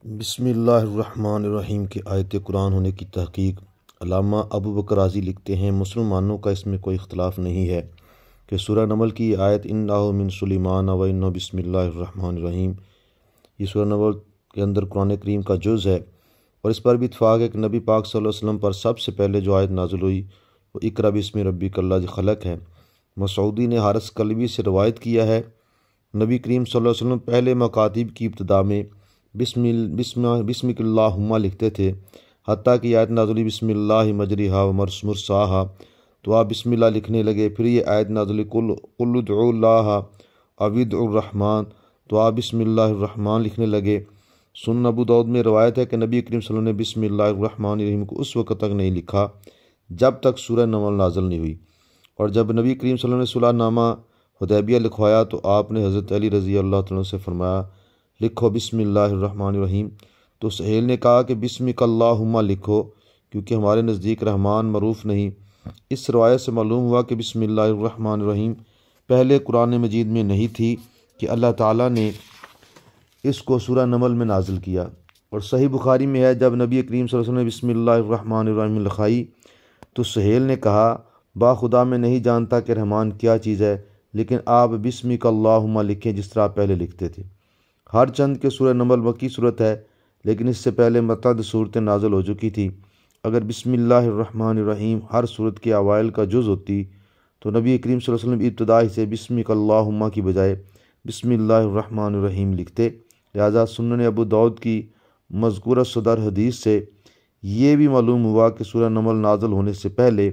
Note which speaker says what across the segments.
Speaker 1: بسم اللہ الرحمن الرحیم کی آیت قرآن ہونے کی تحقیق علامہ ابو بکر رازی لکھتے ہیں، مسلمانوں کا اس میں کوئی اختلاف نہیں ہے کہ سورہ نمل کی آیت انہ من سلیمان و انہ بسم اللہ الرحمن الرحیم یہ سورہ نمل کے اندر قرآن کریم کا جز ہے، اور اس پر بھی اتفاق ہے کہ نبی پاک صلی اللہ علیہ وسلم پر سب سے پہلے جو آیت نازل ہوئی وہ اقرأ بسم ربک الذی خلق ہے۔ مسعودی نے حارث کلبی سے روایت کیا ہے، نبی کریم صلی اللہ علیہ وسلم پہلے مکاتب کی ابتدا میں بسمک اللہم لکھتے تھے، حتیٰ کہ آیت نازل ہوئی بسم اللہ مجریہا و مرساہا تو آپ بسم اللہ لکھنے لگے۔ پھر یہ آیت نازل ہوئی قل ادعوا اللہ او ادعوا الرحمن تو آپ بسم اللہ الرحمن لکھنے لگے۔ سنن ابو داؤد میں روایت ہے کہ نبی کریم صلی اللہ علیہ وسلم نے بسم اللہ الرحمن الرحیم کو اس وقت تک نہیں لکھا جب تک سورہ نمل نازل نہیں ہوئی، اور جب نبی کریم صلی اللہ علیہ وسلم نے صلح نامہ حدیبیہ لکھوایا تو آپ نے حضرت علی رضی اللہ تعالیٰ سے فرمایا لکھو بسم اللہ الرحمن الرحیم، تو سہیل نے کہا کہ بسمک اللہم لکھو کیونکہ ہمارے نزدیک رحمان معروف نہیں۔ اس روایت سے معلوم ہوا کہ بسم اللہ الرحمن الرحیم پہلے قرآن مجید میں نہیں تھی کہ اللہ تعالیٰ نے اس کو سورہ نمل میں نازل کیا، اور صحیح بخاری میں ہے جب نبی کریم صلی اللہ علیہ وسلم نے بسم اللہ الرحمن الرحیم لکھائی تو سہیل نے کہا با خدا میں نہیں جانتا کہ رحمان کیا چیز ہے، لیکن آپ بسمک اللہم لکھیں جس طرح پہلے لکھتے تھے۔ ہر چند کے سورہ نمل مکی صورت ہے، لیکن اس سے پہلے متعدد صورتیں نازل ہو چکی تھی۔ اگر بسم اللہ الرحمن الرحیم ہر صورت کے اوائل کا جز ہوتی تو نبی کریم صلی اللہ علیہ وسلم ابتدا سے بسمک اللہم کی بجائے بسم اللہ الرحمن الرحیم لکھتے۔ لہذا سنن ابو داؤد کی مذکورہ صدر حدیث سے یہ بھی معلوم ہوا کہ سورہ نمل نازل ہونے سے پہلے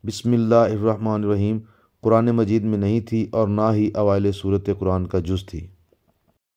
Speaker 1: بسم اللہ الرحمن الرحیم قرآن مجید میں نہیں تھی اور نہ ہی اوائل صورت قرآن کا جز تھی۔